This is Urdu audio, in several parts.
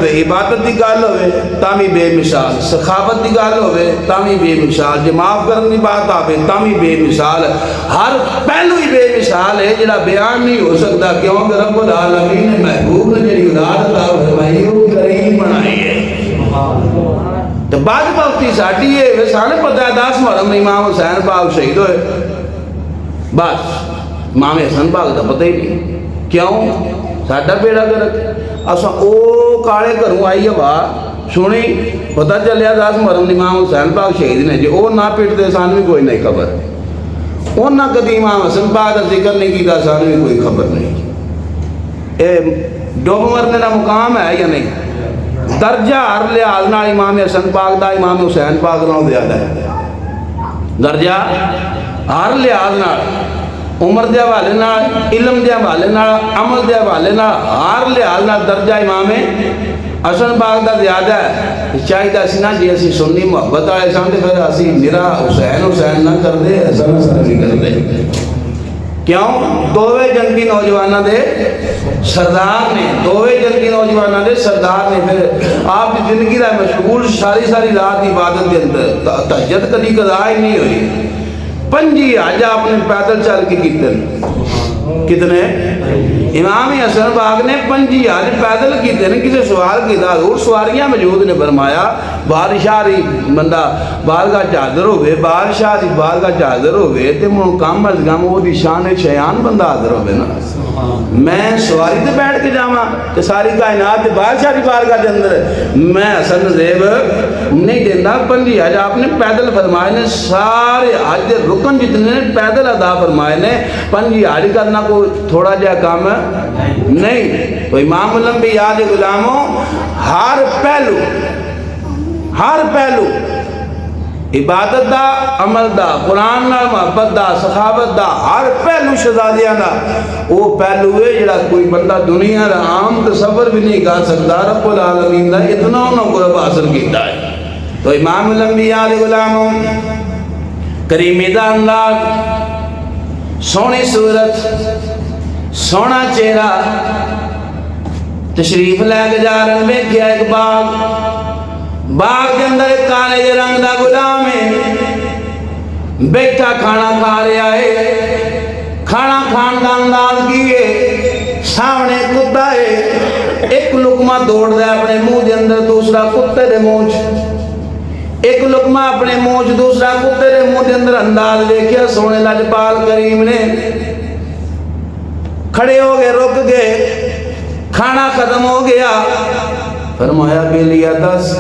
عبادت کی گل ہوئے تامی بے مثال، سخاوت کی گل ہوئے تامی بے مثال، جو معاف کرنے کی بات آئے تامی بے مثال، ہر پہلو ہی بے مثال ہے جڑا بیان نہیں ہو سکتا، کیونکہ رب العالمین نے محبوب نے جڑی اولاد عطا فرمائی وہ کریم بنائی ہے۔ تو بعد وقتی ساڈی ہے سانے پتہ ہے 10 محرم امام حسین پاک شہید ہوئے، بس امام حسن پاک دا پتہ ہی نہیں، کیوں ساڈا بیڑا گرک اسا او کالے گھروں آئی ہوا سنی پتہ چلیا 10 محرم امام حسین پاک شہید نے، جو او نہ پیٹتے سان بھی کوئی نہیں خبر، انہاں کدی امام حسن پاک کا ذکر نہیں کیتا سان بھی کوئی خبر نہیں۔ اے ڈوب مرنے کا مقام ہے یا نہیں؟ درجہ ہر لحاظ نال امام حسن پاک دا امام حسین پاک نال زیادہ ہے، درجہ ہر لحاظ نال، عمر دے حوالے نال، علم دے حوالے نال، عمل دے حوالے نال، ہر لحاظ نال درجہ امام حسن پاک دا زیادہ ہے۔ چاہیے اسی نہ جی اسی سنی محبت والے سن تے پھر اسی میرا حسین حسین نہ کر دے، حسن حسن نہیں کر دے، کیوں دووے جنگی نوجوانوں دے سردار نے، دووے جنگی نوجوانوں دے سردار نے، پھر آپ کی زندگی دا مشغول ساری رات عبادت کے اندر، تہجد کبھی قضا ہی نہیں ہوئی، 5 حج آپ نے پیدل چل کے کتنے امام حسن پاک نے 5 حج پیدل کیتے ہیں۔ کسی سوال کیتا حضور سواریاں موجود نے، فرمایا بادشاہ دی بندہ بارگاہ حاضر ہوئے، بادشاہ دی بارگاہ حاضر ہوئے تے من کم از کم وہ دی شان شیان بندہ حاضر ہوئے نا، میں سواری تے بیٹھ کے جاواں تے ساری کائنات تے بادشاہ دی بارگاہ دے اندر میں حسن زیب نہیں دینا۔ 5 حج آپ نے پیدل فرمائے نے، سارے حج دے رکن جتنے نے پیدل ادا فرمائے نے، 5 حج کرنا کوئی تھوڑا جا کام نہیں۔ تو امام الانبیاء دے غلاموں ہر پہلو عبادت دا، عمل دا، قرآن نال محبت دا، سخاوت دا، ہر پہلو شہزادیاں دا وہ پہلو ہے جڑا کوئی بندہ دنیا دا عام تصور بھی نہیں کر سکتا، رب العالمین دا اتنا انہوں قرب حاصل کیتا ہے۔ تو امام الانبیاء دے غلاموں کریمی دا انداز، سونی صورت، سونا چہرہ، تشریف لے کے جا رہے میں کیا ایک باغ کے اندر ایک کالے دے رنگ دا غلام ہے، بیٹھا کھانا کھا رہا ہے، کھانا کھان دا انداز کیے، سامنے کتا ہے، ایک لقمہ دوڑ دے اپنے منہ دے اندر، دوسرا کتے دے منہ، ایک لقمہ اپنے منہ، دوسرا کتے دے منہ دے اندر، انداز دیکھیا سونے لاجپال کریم نے، کھڑے ہو گئے، رک گئے، کھانا ختم ہو گیا، فرمایا بیلیا دس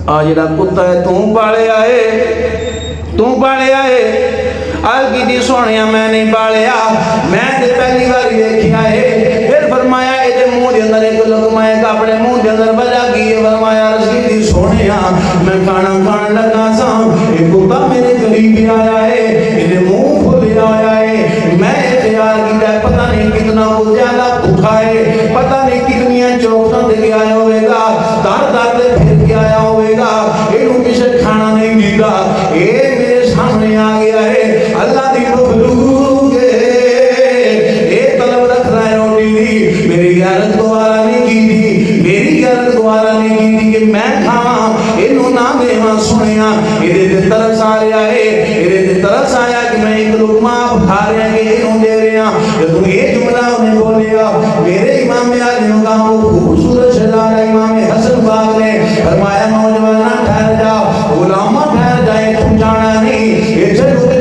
آج جڑا کتا ہے توں پالے آئے، آج کی دی سونیا میں نہیں پالیا، میں تے پہلی باری دیکھیا ہے۔ پھر فرمایا اے تے منہ دے اندر ایک لقمہ ایک اپنے منہ دے اندر بجا کی، فرمایا رسکی دی سونیا میں کھانا کھان لگا سا، ایک کتا میرے قریب آیا ہے، میرے منہ کھل آیا ہے، میں اختیار کی پتہ نہیں کتنا وہ زیادہ اٹھائے، پتہ نہیں کتنی چوکٹاں دے کے آیا ہوئے گا، دار دے پھر کے آیا ہوئے گا، اینوں کسے کھانا نہیں دیتا، اے میرے سامنے آ گیا ہے، اللہ دی مخلوق ہے، اے طلب رکھ رہا ہے روٹی دی، میری غیرت دوارا نہیں کی تھی، میری غیرت دوارا نہیں کی تھی کہ میں کھاواں، اینوں نہ دیواں سنیا، ایدے دے طرف آ رہا ہے، ایدے دے طرف آیا کہ میں ایک لقمہ کھا رہا ہے کہ اینوں دے رہا، جب یہ جملہ انہیں بولیا، میرے امام عالی مقام کو خوبصورت شہزادہ امام حسن پاک نے فرمایا نوجوانہ ٹھہر جاؤ، غلامہ ٹھہر جائے، تم جانا نہیں، یہ چل رک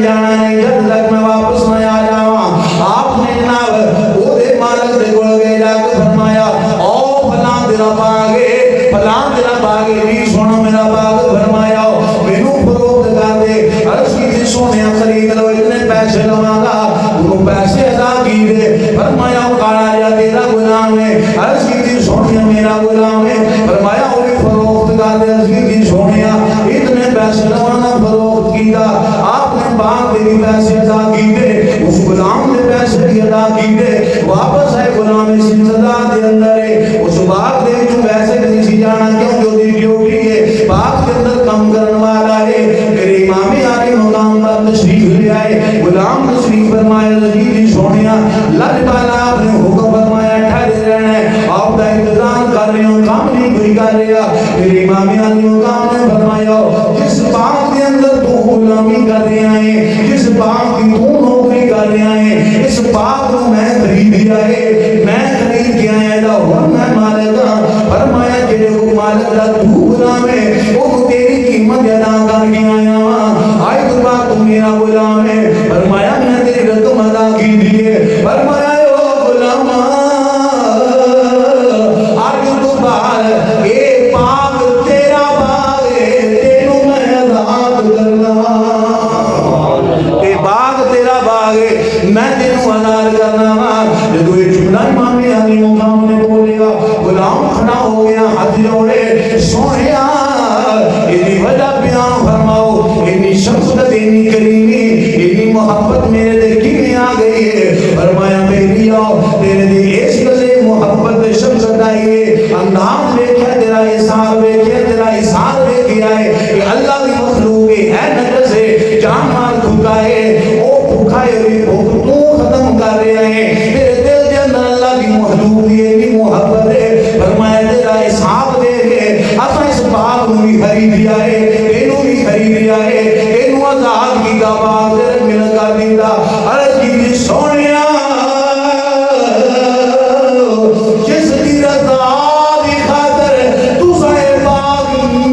جانا نہیں، جب تک میں واپس نہ آ جاؤں۔ آپ نے جناب وہ دے مالک دے گوڑ گئے جا کے فرمایا او فلان تیرا باغے، فلان تیرا باغے، بھی سونا میرا باغ، فرمایا مینوں فروخت کر دے، عرض کی تھی سونیا خرید لو، اتنے پیسے لواں گا، انہوں پیسے ادا کی دے، فرمایا کالا جا تیرا غلام ہے، عرض کی تھی سونیا میرا غلام ہے، فرمایا وہ بھی فروخت کر دے، عرض کی تھی سونیا اتنے پیسے لوانا فروخت کیتا، آپ نے باغ دے بھی پیسے ادا کی دے، اس غلام نے پیسے بھی ادا کی دے، واپس آئے غلام سلسلہ دے اندر ہے، اس باغ دے جو پیسے نہیں سی جانا کیوں جو دی ڈیوٹی ہے، باغ کے اندر کم کرن والا ہے، میرے امام عالی مقام پر تشریف لے آئے، غلام تشریف فرمائے، رضی سونیا لج بالا آپ نے حکم فرمایا ٹھہرے رہنا ہے، آپ کا انتظام کر رہے ہوں، کام کام نہیں کوئی کر رہا. میرے امام علی مقام نے فرمایا جس باغ کے اندر تو غلامی کر رہا ہے, جس باغ کی تو نوکری کر رہا ہے, اس باغ کو میں خرید لیا ہے, میں خرید کے آیا دا ہوں میں مالک ہاں. فرمایا جڑے کو مالک دا تو غلام ہے وہ تیری قیمت ادا کر کے آیا ہاں. آج تو بات تو میرا غلام ہے. فرمایا میں تیری رقم ادا کی دی ہے. فرمایا او غلام آج تو بات اے باغ تیرا باغ ہے, تینوں میں آزاد کرنا. اے باغ تیرا باغ ہے, میں تینوں آزاد کرنا. جدو یہ جملہ امام علی مقام نے بولے گا غلام کھڑا ہو گیا ہاتھ جوڑے, سونیا اتنی وجہ بیان فرماؤ, اتنی شفقت اتنی کریمی اتنی محبت میرے دل کی میں آ گئی ہے. فرمایا میری آؤ تیرے دل اس قدر محبت شفقت آئی ہے, انداز دیکھا تیرا احسان دیکھا تیرا احسان دیکھا ہے کہ اللہ کی مخلوق ہے نجس ہے, جان مال بھوکا ہے, او بھوکا ہے بھی بھوک تو ختم کر رہے ہیں. میرے دل کے اندر اللہ کی مخلوق ہے محبت ہے. فرمایا تیرا احسان دیکھے اسا اس باغ کو بھی خرید لیا ہے, اینو بھی خرید لیا ہے, اینو آزاد کی دا باغ تیرے مل کر دیتا. عرض کی سونیا جس کی رضا دی خاطر تو سائے باغ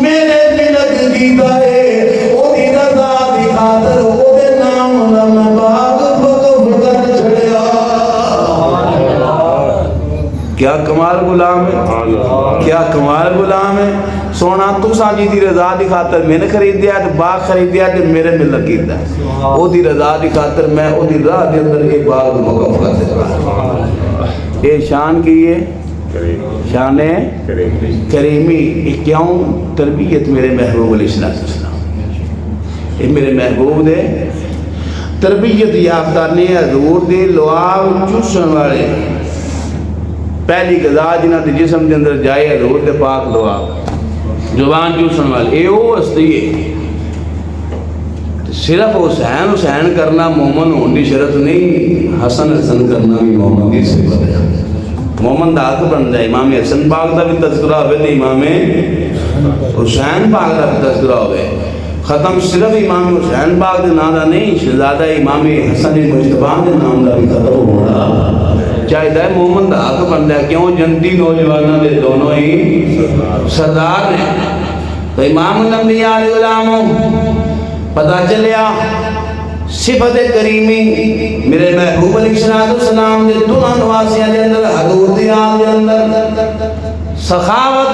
میرے ملک دیتا ہے, او دی رضا دی خاطر او دے نام دا میں باغ وقف کر چھڑیا. کیا کمال غلام ہے, کیا کمال غلام ہے. سونا تو ساجی دی رضا دی خاطر میں نے خرید دیا تے باغ خرید دیا تے میرے ملک کیتا, او دی رضا دی خاطر میں او دی راہ دے اندر ایک باغ وقف کر دیتا. اے شان کی ہے, شان کریمی. کیوں تربیت میرے محبوب علیہ السلام, یہ میرے محبوب دے تربیت یافتہ نے حضور دے لعاب چوسن والے پہلی غذا جنہ دے جسم دے اندر جائے حضور دے پاک لعاب زبان چوسن والے. اے او ہستی ہے صرف حسین حسین کرنا مومن ہونے کی شرط نہیں, حسن حسن کرنا بھی مومن کی صفت ہے. مومن دا حق بن جائے. امام حسن پاک دا بھی تذکرہ ہوئے تو امام حسین پاک دا بھی تذکرہ ہوئے. ختم صرف امام حسین پاک دے نام دا نہیں, شہزادہ امام حسن مجتبی دے نام دا بھی ختم ہونا چاہیے. مومن دا حق بن جائے. کیوں جنتی نوجوانوں دے دونوں ہی سردار نے. تو امام الانبیاء علیہ غلاموں پتہ چلیا صفت کریمی میرے محبوب علیہ السلام دے دونوں نواسیاں دے اندر حضور دی آل دے اندر سخاوت.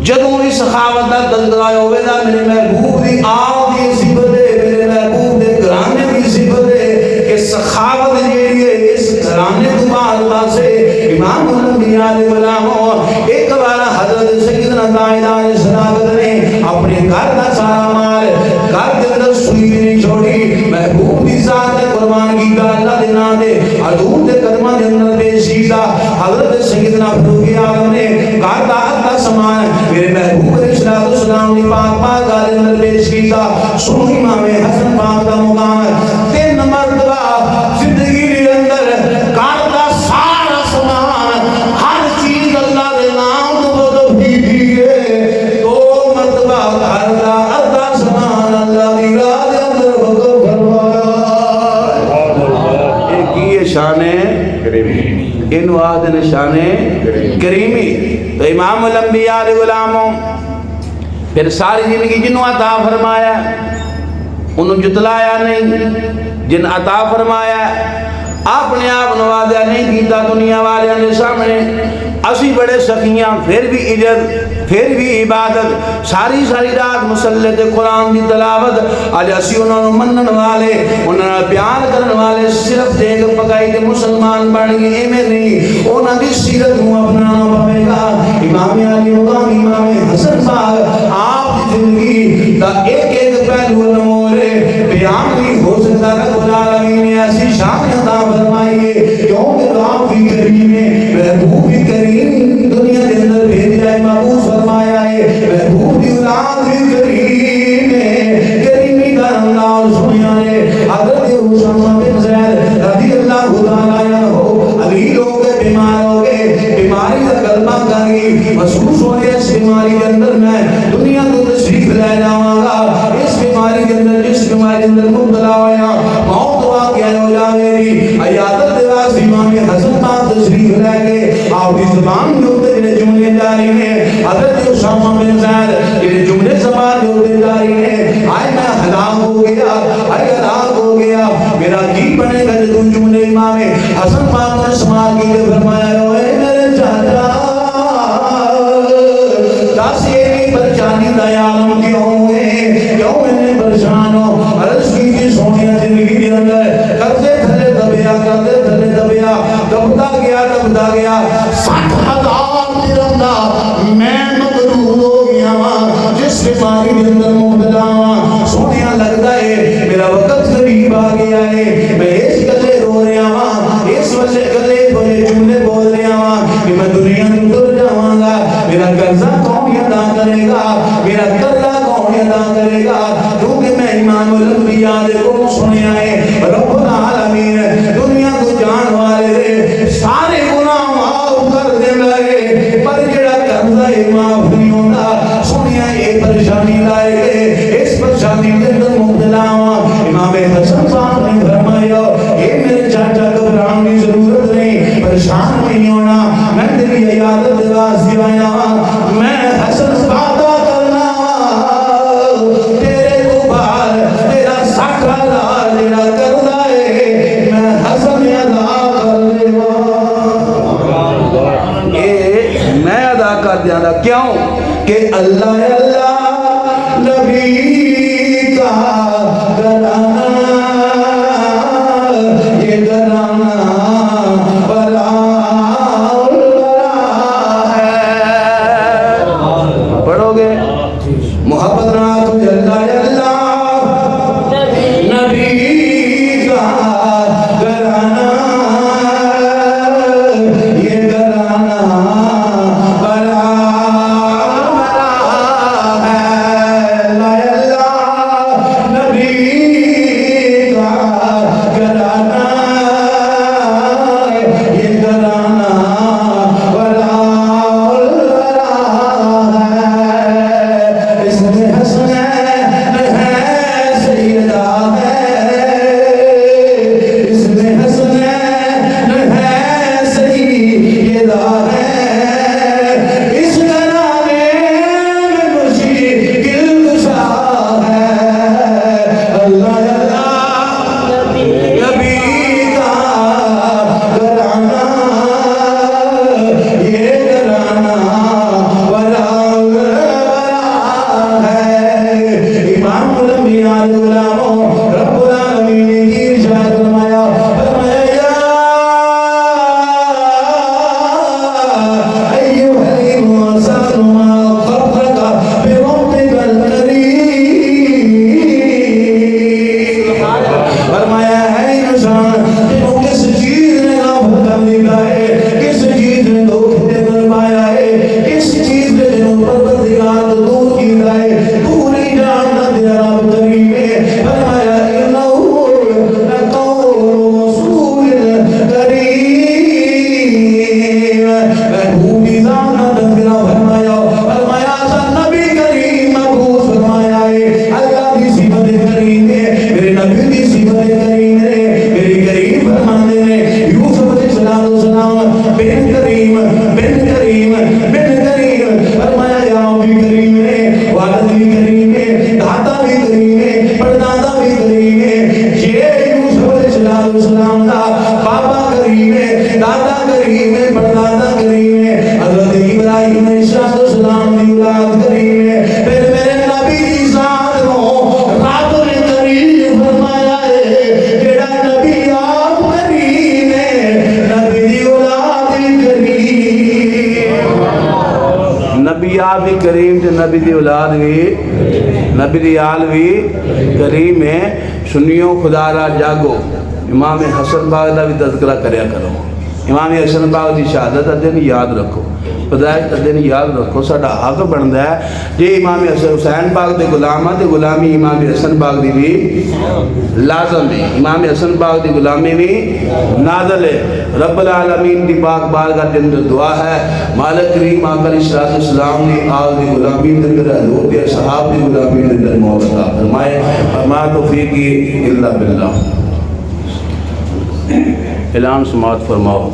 جدوں دی سخاوت دا تذکرہ ہوئے دا میرے محبوب دی آل دی صفت ہے, میرے محبوب دے گھرانے دی صفت ہے کہ سخاوت جیڑی ہے اس گھرانے کو اللہ سے. امام الانبیاء علیہ غلاموں ایک بار حضرت سیدنا داؤد علیہ السلام نے اپنے گھر کا سارا مال گھر کے اندر سوئی نہیں چھوڑی, محبوب دی ذات نے قربان کیتا اللہ دے نام دے حضور دے قدماں دے اندر پیش کیتا. حضرت سیدنا فاروق اعظم نے گھر دا آدھا سامان میرے محبوب علیہ السلام نے پاک پاک دے اندر پیش کیتا. سنو امام حسن پاک دا مقام 3 مرتبہ زندگی دے اندر گھر دا سارا سامان ہر چیز اللہ دے نام تو وقف کی دی ہے. 2 مرتبہ گھر دا آدھا سامان اللہ دی راہ دے اندر وقف کروایا. ایک یہ شان کریمی, انو آدھن شان کریمی. تو امام الانبیاء علیہ غلاموں پھر ساری زندگی جنہوں عطا فرمایا انہوں جتلایا نہیں, جن عطا فرمایا اپنے آپ نوازیا نہیں کیتا دنیا والے نے سامنے. اسی بڑے سخیاں پھر بھی عزت پھر بھی عبادت ساری ساری رات مسلح قرآن دی تلاوت. آج اسی انہوں نے منن والے انہوں نے بیان کرن والے صرف دیکھ پکائی دے مسلمان بڑھ گئے ایمیں نہیں. انہوں نے سیرت ہوں اپنا پڑے گا. امام علی مقام امام حسن پاک آپ کی زندگی دا ایک ایک پہلو نمورے بیان بھی ہو سکتا رب العالمین نے ایسی شان عطا فرمائی ہے کیونکہ آپ کی کریم ہے محبوب کریم دنیا کے اندر بھیج جائے محبوب فرمایا ہے محبوب کی اولاد بھی کریم ہے. کریمی کا اللہ سنیا ہے حضرت اسامہ بن زید رضی اللہ تعالیٰ عنہ علی لوگ بیمار ہو گئے, بیماری کا کلمہ کر گئی, محسوس ہوئے اس بیماری کے اندر میں دنیا کو تشریف لے جاؤں گا، اس بیماری کے اندر جس بیماری کے اندر مبتلا ہویا موت واقعہ ہو جاوے عیادت دیواز امام حسن پاک تشریف لے گئے آپ کی زبان کے اوپر جنہیں جملے جاری ہیں حضرت اسامہ بن زید جنہیں جملے زبان کے اوپر جاری ہیں آئے میں ہلاک ہو گیا، آئے ہلاک ہو گیا، میرا کی بنے گا جو جملے امام حسن پاک نے سماع کی لئے فرمایا ہوئے میرے چاچا داسی ایک پرچانی دائی عالم کیوں ہوئے کیوں میں نے پرشان ہو عرض کی سونیا زندگی کے اندر قرضے تھلے دبیا قرضے تھلے دبیا دبتا گیا 60,000 درہم دا میں مغرور ہو گیا ہاں جس بیماری کے اندر مبتلا ہاں سونیا لگتا ہے میرا وقت قریب آ گیا ہے میں اس گلے رو رہا ہاں اس وجہ گلے بولے جملے بول رہا ہاں کہ میں دنیا میں اتر جاؤں گا میرا قرضہ کون ادا کرے گا میرا قرضہ کون ادا کرے گا کیونکہ میں امام الانبیاء کو سنیا ہے رب العالمین دنیا کو جان والے سارے گناہ معاف کر دے گئے پر جڑا قرضہ معاف نہیں ہوتا سنیا یہ پریشانی لائے گئے اس پریشانی کے اندر مبتلا ہوا امام حسن صاحب نے فرمایا اے میرے چاچا گھبرانے کی ضرورت نہیں پریشان نہیں ہونا میں تیری عیادت واسطے آیا ہوں میں حسن وعدہ کرنا تیرے کو بار تیرا 60,000 جڑا قرضہ ہے میں حسن ادا کر دے گا اے میں ادا کر دیا گا کیوں کہ اللہ اللہ نبی کا گھرانہ یہ گھرانہ بڑا پڑھو گے محبت رہا تو اللہ اللہ نبی کا گھرانہ یہ گھرانہ بڑا بھی کریم تے نبی دی اولاد بھی نبی دی آل بھی کریم ہے سنیوں خدا را جاگو امام حسن باغ دا بھی تذکرہ کریا کرو امام حسن پاک دی شہادت کا دن یاد رکھو، پیدائش کا دن یاد رکھو، ساڈا حق بنتا ہے جی امام حسین پاک دے غلام تے غلامی امام حسن پاک دی بھی لازم ہے، امام حسن پاک دی غلامی بھی نازل ہے۔ رب العالمین دی پاک بارگاہ دے اندر دعا ہے مالک کریم آقا علیہ السلام دی آل دی غلامی دے اندر حضور دے صحاب دی غلامی دے اندر موت عطا فرمائے، وما توفیقی الا باللہ۔ اعلان سماعت فرماؤ۔